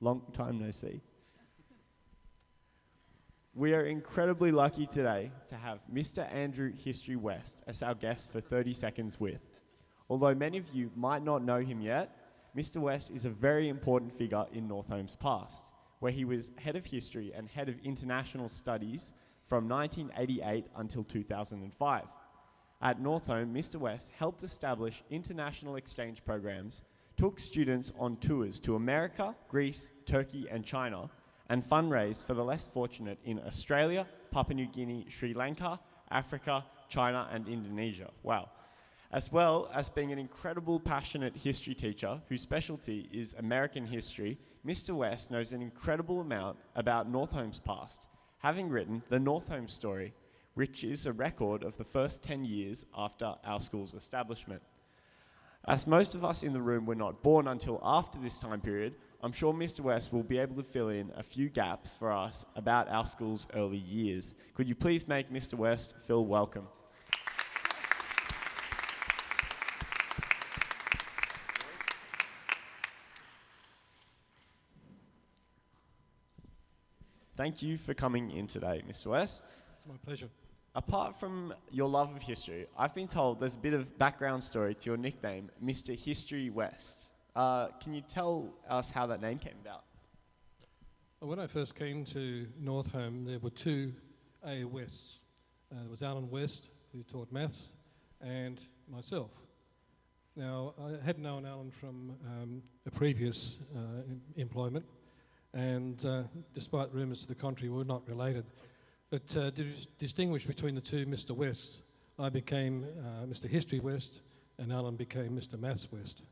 Long time no see. We are incredibly lucky today to have Mr. Andrew History West as our guest for 30 Seconds With. Although many of you might not know him yet, Mr. West is a very important figure in Northolm's past, where he was head of history and head of international studies from 1988 until 2005. At Northholm, Mr. West helped establish international exchange programs, took students on tours to America, Greece, Turkey, and China, and fundraised for the less fortunate in Australia, Papua New Guinea, Sri Lanka, Africa, China, and Indonesia. Wow. As well as being an incredible, passionate history teacher whose specialty is American history, Mr. West knows an incredible amount about Northolm's past, having written the Northholm Story, which is a record of the first 10 years after our school's establishment. As most of us in the room were not born until after this time period, I'm sure Mr. West will be able to fill in a few gaps for us about our school's early years. Could you please make Mr. West feel welcome? Thank you for coming in today, Mr. West. It's my pleasure. Apart from your love of history, I've been told there's a bit of background story to your nickname, Mr. History West. Can you tell us how that name came about? Well, when I first came to Northholm, there were two A. Wests. There was Alan West, who taught maths, and myself. Now, I had known Alan from a previous employment, and despite rumours to the contrary, we were not related. But to distinguish between the two Mr. Wests, I became Mr. History West, and Alan became Mr. Maths West.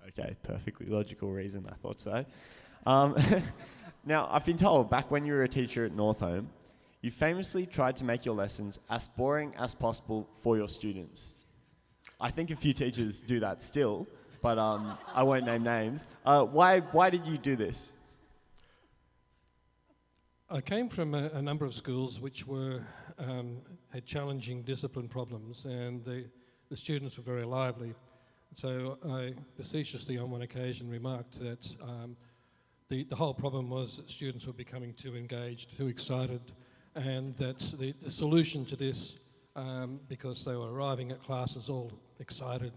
Okay, perfectly logical reason, I thought so. Now, I've been told back when you were a teacher at Northholm, you famously tried to make your lessons as boring as possible for your students. I think a few teachers do that still, but I won't name names. Why did you do this? I came from a number of schools which were had challenging discipline problems, and the students were very lively. So I facetiously on one occasion remarked that the whole problem was that students were becoming too engaged, too excited, and that the solution to this, because they were arriving at classes all excited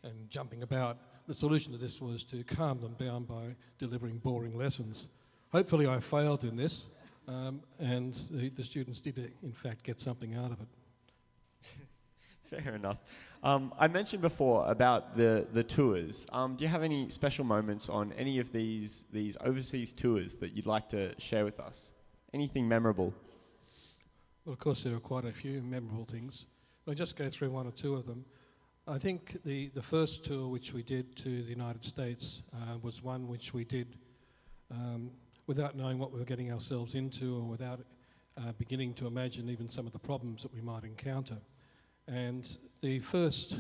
and jumping about, the solution to this was to calm them down by delivering boring lessons. Hopefully I failed in this, and the students did in fact get something out of it. Fair enough. I mentioned before about the tours. Do you have any special moments on any of these overseas tours that you'd like to share with us? Anything memorable? Well, of course there are quite a few memorable things. I'll just go through one or two of them. I think the first tour which we did to the United States was one which we did without knowing what we were getting ourselves into, or without beginning to imagine even some of the problems that we might encounter. And the first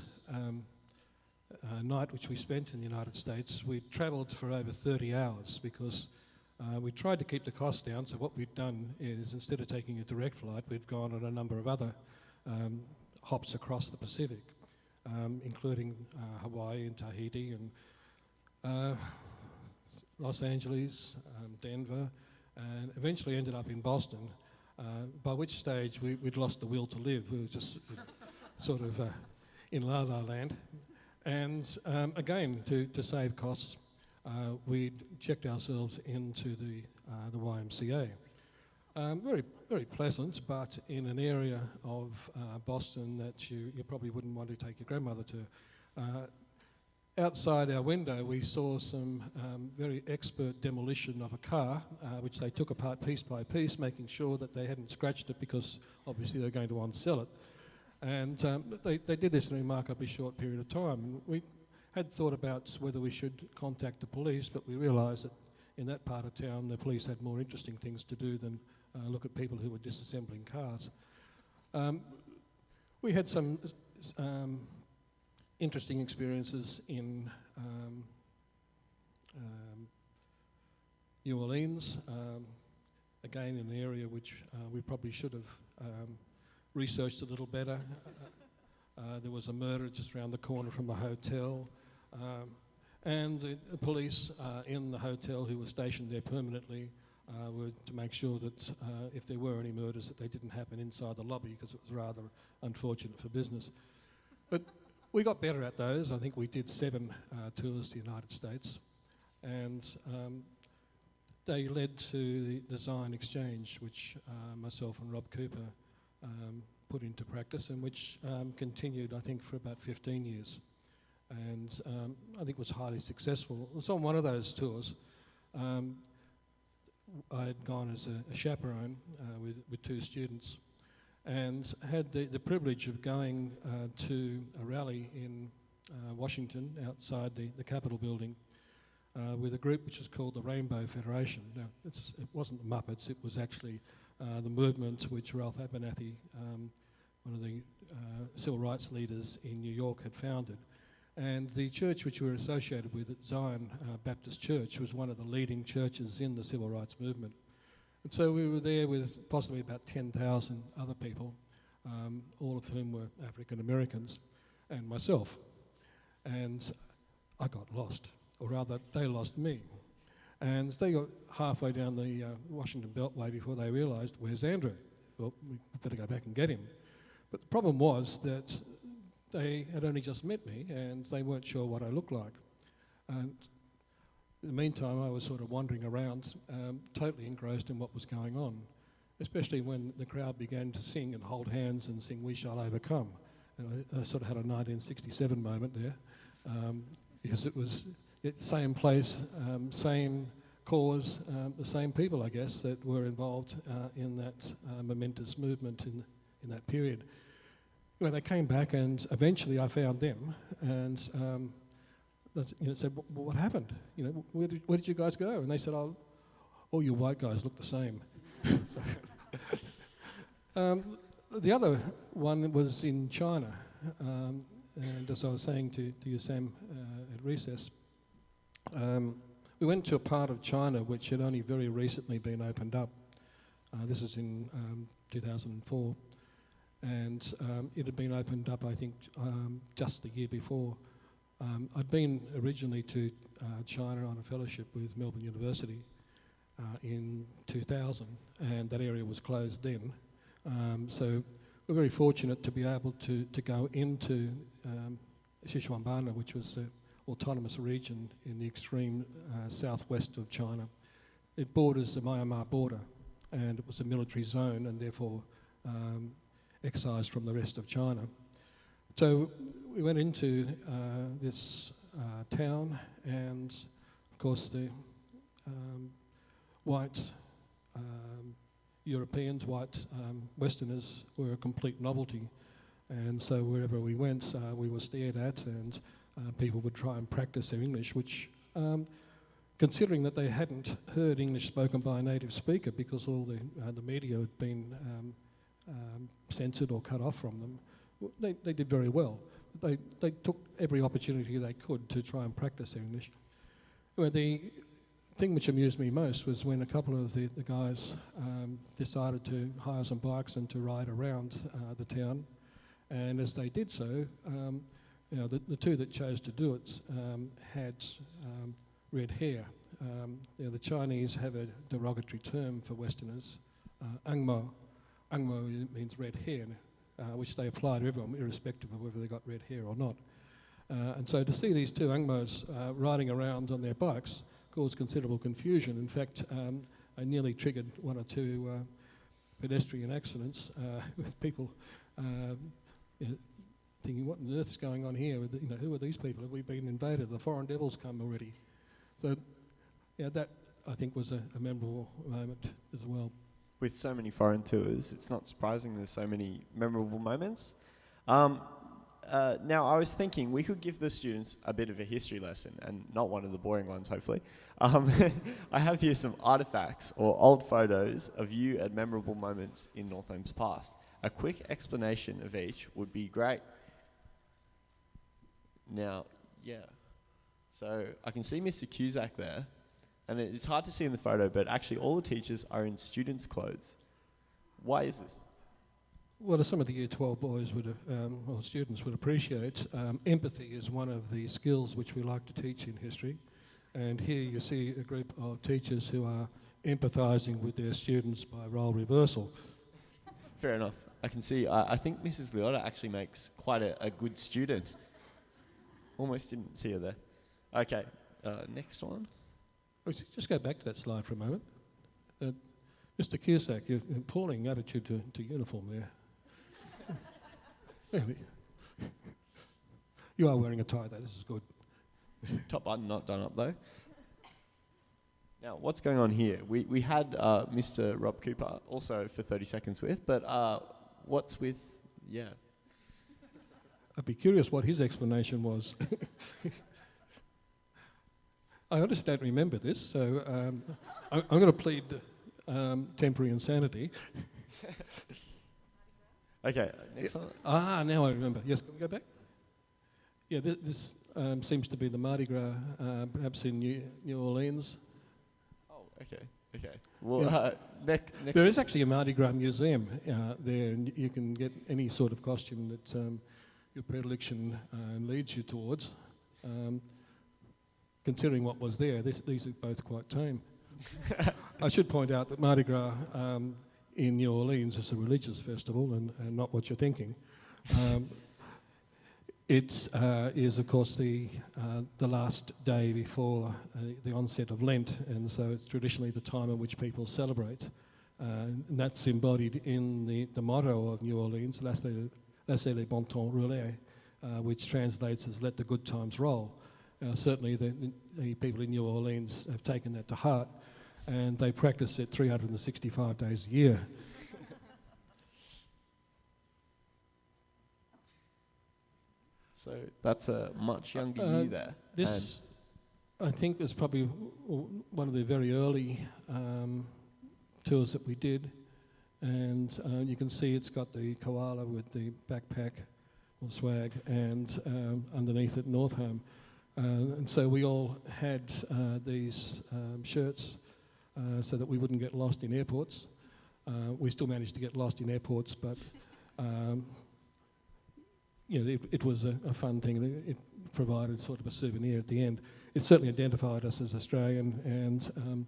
night which we spent in the United States, we travelled for over 30 hours because we tried to keep the costs down. So what we'd done is, instead of taking a direct flight, we'd gone on a number of other hops across the Pacific, including Hawaii and Tahiti and Los Angeles, Denver, and eventually ended up in Boston, by which stage we'd lost the will to live. We were just sort of in La La Land. And again, to save costs, we'd checked ourselves into the YMCA. Very, very pleasant, but in an area of Boston that you probably wouldn't want to take your grandmother to. Outside our window, we saw some very expert demolition of a car, which they took apart piece by piece, making sure that they hadn't scratched it because obviously they're going to unsell it. And they did this in a remarkably short period of time. We had thought about whether we should contact the police, but we realised that in that part of town, the police had more interesting things to do than look at people who were disassembling cars. We had some interesting experiences in New Orleans, again in an area which we probably should have researched a little better. There was a murder just around the corner from a hotel. And the police in the hotel who were stationed there permanently were to make sure that if there were any murders that they didn't happen inside the lobby, because it was rather unfortunate for business. But we got better at those. I think we did 7 tours to the United States, and they led to the design exchange, which myself and Rob Cooper put into practice, and which continued, I think, for about 15 years. And I think was highly successful. It was on one of those tours. I had gone as a chaperone with 2 students, and had the privilege of going to a rally in Washington outside the Capitol building with a group which is called the Rainbow Federation. Now, it wasn't the Muppets, it was actually the movement which Ralph Abernathy, one of the civil rights leaders in New York, had founded. And the church which we were associated with, at Zion Baptist Church, was one of the leading churches in the civil rights movement. And so we were there with possibly about 10,000 other people, all of whom were African Americans, and myself. And I got lost, or rather they lost me. And they got halfway down the Washington Beltway before they realised, where's Andrew? Well, we better go back and get him. But the problem was that they had only just met me and they weren't sure what I looked like. And in the meantime, I was sort of wandering around, totally engrossed in what was going on, especially when the crowd began to sing and hold hands and sing "We Shall Overcome." And I sort of had a 1967 moment there, because it was the same place, same cause, the same people, I guess, that were involved in that momentous movement in that period. Well, they came back, and eventually I found them, and said, "What happened? Where did you guys go?" And they said, "Oh, all you white guys look the same." The other one was in China, and as I was saying to you, Sam, at recess, we went to a part of China which had only very recently been opened up. This was in 2004. And it had been opened up, I think, just the year before. I'd been originally to China on a fellowship with Melbourne University in 2000, and that area was closed then. So we're very fortunate to be able to go into Xishuangbanna, which was an autonomous region in the extreme southwest of China. It borders the Myanmar border, and it was a military zone, and therefore excised from the rest of China. So we went into this town, and of course the white Europeans, white Westerners were a complete novelty, and so wherever we went we were stared at, and people would try and practice their English, which considering that they hadn't heard English spoken by a native speaker because all the media had been censored or cut off from them, they did very well. They took every opportunity they could to try and practice their English. Well, the thing which amused me most was when a couple of the guys decided to hire some bikes and to ride around the town, and as they did so, the 2 that chose to do it had red hair. The Chinese have a derogatory term for Westerners, angmo. Angmo means red hair, which they apply to everyone, irrespective of whether they got red hair or not. And so to see these 2 angmos riding around on their bikes caused considerable confusion. In fact, I nearly triggered 1 or 2 pedestrian accidents with people thinking, what on earth is going on here? Who are these people? Have we been invaded? The foreign devils come already. So that, I think, was a memorable moment as well. With so many foreign tours, it's not surprising there's so many memorable moments. Now, I was thinking we could give the students a bit of a history lesson, and not one of the boring ones, hopefully. I have here some artifacts or old photos of you at memorable moments in Northolm's past. A quick explanation of each would be great. Now, so I can see Mr. Cusack there. And it's hard to see in the photo, but actually all the teachers are in students' clothes. Why is this? Well, as some of the Year 12 boys would, or students would appreciate, empathy is one of the skills which we like to teach in history. And here you see a group of teachers who are empathising with their students by role reversal. Fair enough. I can see. I think Mrs. Liotta actually makes quite a good student. Almost didn't see her there. Okay, next one. Just go back to that slide for a moment. Mr. Cusack, you're appalling attitude to uniform there. Really. You are wearing a tie though, this is good. Top button not done up though. Now, what's going on here? We had Mr. Rob Cooper also for 30 seconds with, but what's with, yeah. I'd be curious what his explanation was. I just don't remember this, so I'm going to plead temporary insanity. Okay, next one. Now I remember. Yes, can we go back? Yeah, this seems to be the Mardi Gras, perhaps in New Orleans. Oh, okay. Well, Yeah. next. There is actually a Mardi Gras museum there, and you can get any sort of costume that your predilection leads you towards. Considering what was there, these are both quite tame. I should point out that Mardi Gras in New Orleans is a religious festival and not what you're thinking. It is, of course, the last day before the onset of Lent, and so it's traditionally the time in which people celebrate. And that's embodied in the motto of New Orleans, Laissez les bons temps rouler, which translates as let the good times roll. Certainly the people in New Orleans have taken that to heart, and they practice it 365 days a year. So that's a much younger you there. This, I think, was probably one of the very early tours that we did, and you can see it's got the koala with the backpack or swag, and underneath it Northholm. And so we all had these shirts so that we wouldn't get lost in airports. We still managed to get lost in airports, but it was a fun thing. It provided sort of a souvenir at the end. It certainly identified us as Australian, and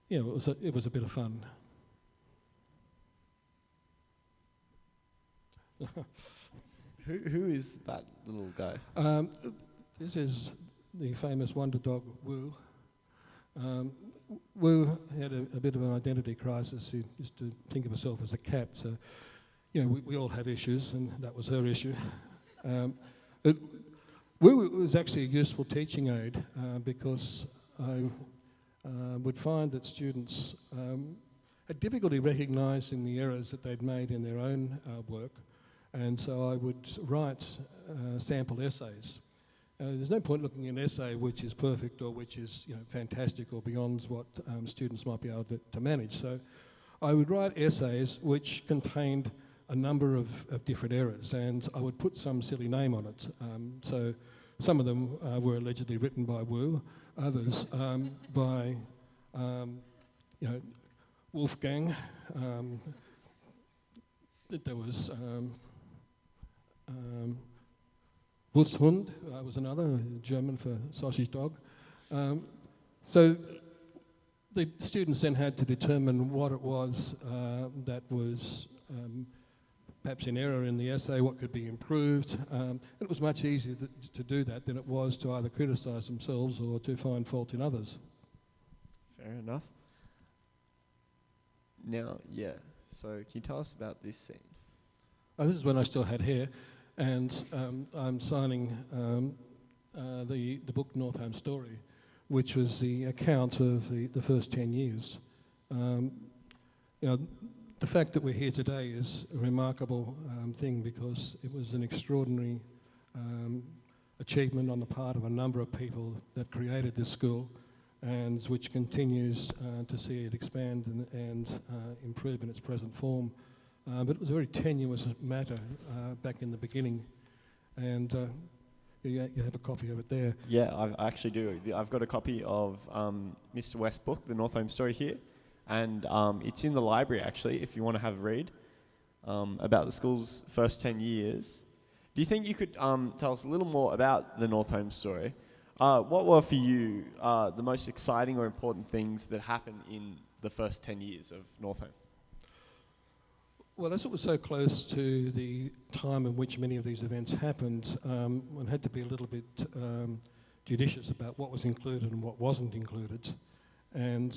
it was a bit of fun. Who is that little guy? This is the famous wonder dog, Wu. Wu had a bit of an identity crisis. He used to think of herself as a cat. So, we all have issues, and that was her issue. Wu was actually a useful teaching aid because I would find that students had difficulty recognising the errors that they'd made in their own work, and so I would write sample essays. There's no point looking at an essay which is perfect or which is fantastic or beyond what students might be able to manage. So I would write essays which contained a number of different errors, and I would put some silly name on it. So some of them were allegedly written by Wu, others by Wolfgang. There was Wursthund was another, German for sausage dog. So the students then had to determine what it was that was perhaps in error in the essay, what could be improved. It was much easier to do that than it was to either criticise themselves or to find fault in others. Fair enough. Now, so can you tell us about this scene? This is when I still had hair, and I'm signing the book Northholm Story, which was the account of the first 10 years. The fact that we're here today is a remarkable thing because it was an extraordinary achievement on the part of a number of people that created this school, and which continues to see it expand and improve in its present form. But it was a very tenuous matter back in the beginning, and you have a copy of it there. Yeah, I actually do. I've got a copy of Mr. West's book, The Northholm Story, here, and it's in the library, actually, if you want to have a read. about the school's first 10 years. Do you think you could tell us a little more about the Northholm story? What were for you the most exciting or important things that happened in the first 10 years of Northholm? Well, as it was so close to the time in which many of these events happened, one had to be a little bit judicious about what was included and what wasn't included. And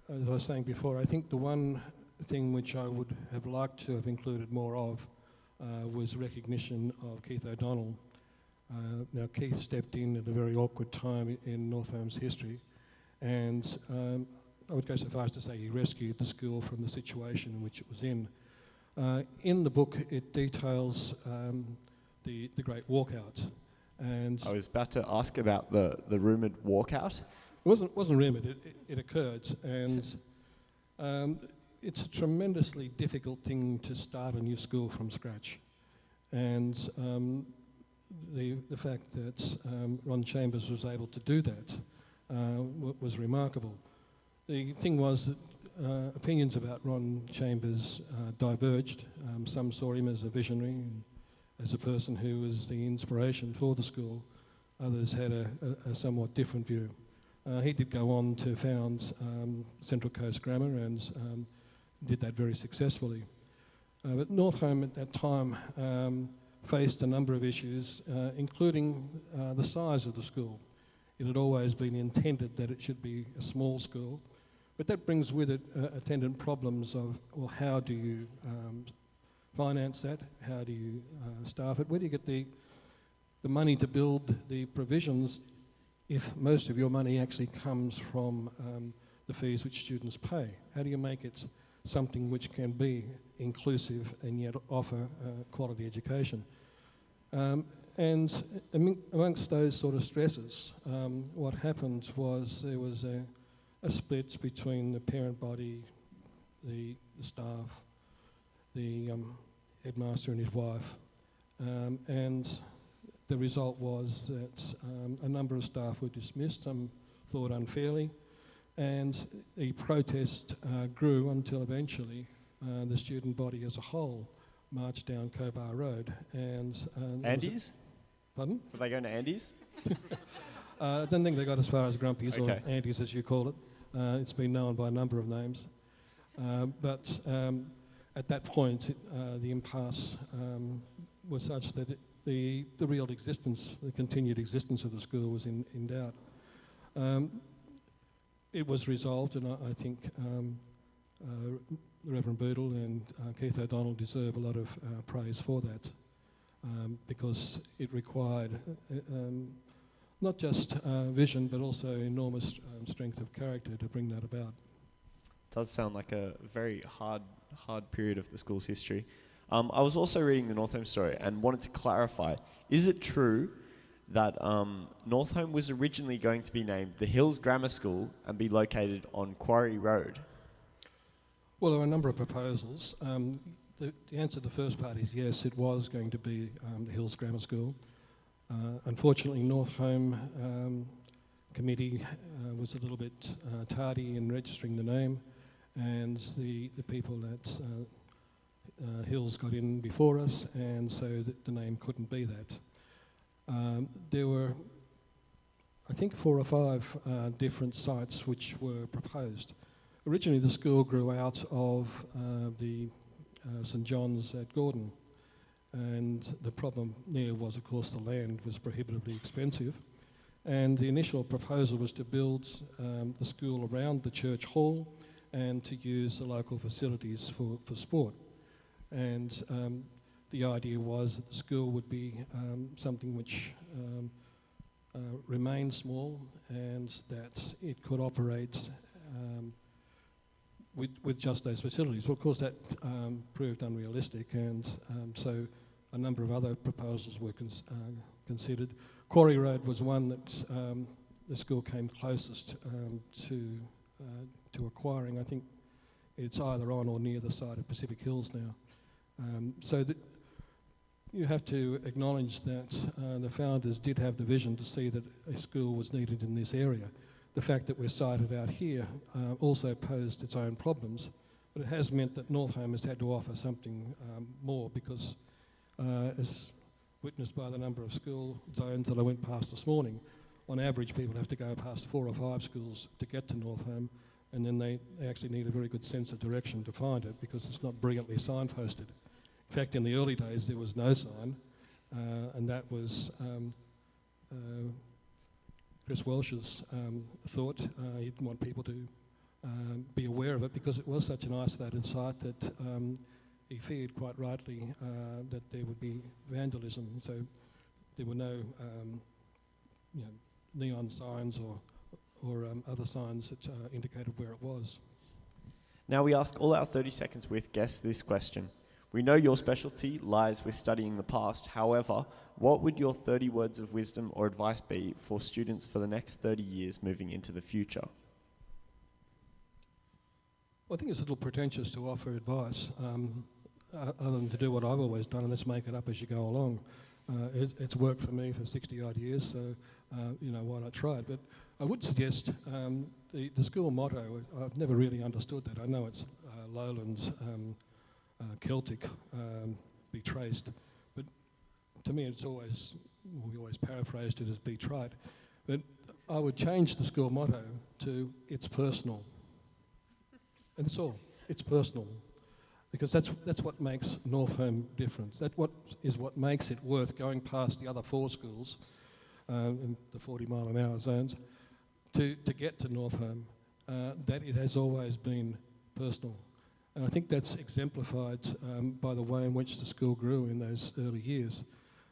as I was saying before, I think the one thing which I would have liked to have included more of was recognition of Keith O'Donnell. Now, Keith stepped in at a very awkward time in Northolm's history, and I would go so far as to say he rescued the school from the situation in which it was in. In the book, it details the great walkout. And I was about to ask about the rumoured walkout. It wasn't rumoured, it occurred. And it's a tremendously difficult thing to start a new school from scratch. And the fact that Ron Chambers was able to do that was remarkable. The thing was that opinions about Ron Chambers diverged. Some saw him as a visionary, and as a person who was the inspiration for the school. Others had a somewhat different view. He did go on to found Central Coast Grammar and did that very successfully. But Northholm at that time faced a number of issues, including the size of the school. It had always been intended that it should be a small school, but that brings with it attendant problems of, well, how do you finance that? How do you staff it? Where do you get the money to build the provisions if most of your money actually comes from the fees which students pay? How do you make it something which can be inclusive and yet offer quality education? And amongst those sort of stresses, what happened was there was a split between the parent body, the staff, the headmaster and his wife, and the result was that a number of staff were dismissed, some thought unfairly, and the protest grew until eventually the student body as a whole marched down Cobar Road. And Andy's? Pardon? Were they going to Andy's? I don't think they got as far as Grumpy's Okay. or Andy's, as you call it. It's been known by a number of names. But at that point, the impasse was such that the real existence, the continued existence of the school was in doubt. It was resolved, and I think the Reverend Boodle and Keith O'Donnell deserve a lot of praise for that, because it required not just vision, but also enormous strength of character to bring that about. Does sound like a very hard period of the school's history. I was also reading the Northholm story and wanted to clarify, is it true that Northholm was originally going to be named the Hills Grammar School and be located on Quarry Road? Well, there were a number of proposals. The answer to the first part is yes, it was going to be the Hills Grammar School. Unfortunately, Northholm committee was a little bit tardy in registering the name, and the people at Hills got in before us, and so the name couldn't be that. There were, I think, 4 or 5 different sites which were proposed. Originally, the school grew out of the St John's at Gordon, and the problem there was, of course, the land was prohibitively expensive, and the initial proposal was to build the school around the church hall and to use the local facilities for sport. And the idea was that the school would be something which remained small and that it could operate with just those facilities. Well, of course, that proved unrealistic, and so a number of other proposals were considered. Quarry Road was one that the school came closest to acquiring. I think it's either on or near the site of Pacific Hills now. So you have to acknowledge that the founders did have the vision to see that a school was needed in this area. The fact that we're sited out here also posed its own problems, But it has meant that Northholm has had to offer something more because, as witnessed by the number of school zones that I went past this morning, on average people have to go past 4 or 5 schools to get to Northholm, and then they actually need a very good sense of direction to find it because it's not brilliantly signposted. In fact, in the early days there was no sign, and that was Chris Welsh's thought. He didn't want people to be aware of it because it was such an isolated site that he feared quite rightly that there would be vandalism. So there were no neon signs or other signs that indicated where it was. Now we ask all our 30 seconds with guests this question. We know your specialty lies with studying the past. However, what would your 30 words of wisdom or advice be for students for the next 30 years moving into the future? Well, I think it's a little pretentious to offer advice, other than to do what I've always done, and that's make it up as you go along. It's worked for me for 60 odd years, so why not try it? But I would suggest the school motto. I've never really understood that. I know it's Lowlands Celtic, be traced, but to me it's always, we always paraphrased it as be tried. But I would change the school motto to it's personal. And that's all. It's personal. Because that's what makes Northholm different. That's what makes it worth going past the other 4 schools in the 40-mile-an-hour zones to get to Northholm, that it has always been personal. And I think that's exemplified by the way in which the school grew in those early years.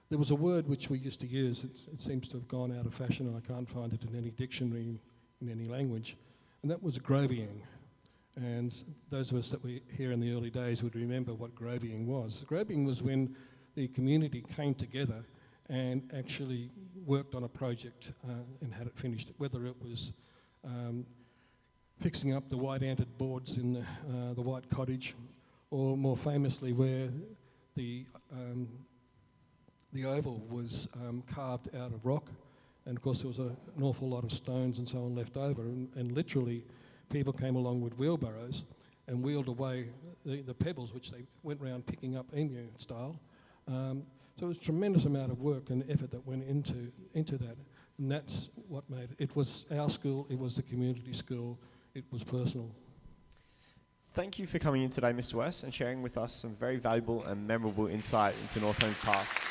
There was a word which we used to use, it seems to have gone out of fashion and I can't find it in any dictionary in any language, and that was grovying. And those of us that were here in the early days would remember what grovying was. Grovying was when the community came together and actually worked on a project and had it finished, whether it was fixing up the white-anted boards in the White Cottage, or more famously where the oval was carved out of rock, and of course there was an awful lot of stones and so on left over, and literally people came along with wheelbarrows and wheeled away the pebbles, which they went round picking up emu style. So it was a tremendous amount of work and effort that went into that, and that's what made it. It was our school, it was the community school, it was personal. Thank you for coming in today, Mr. West, and sharing with us some very valuable and memorable insight into Northholm's past.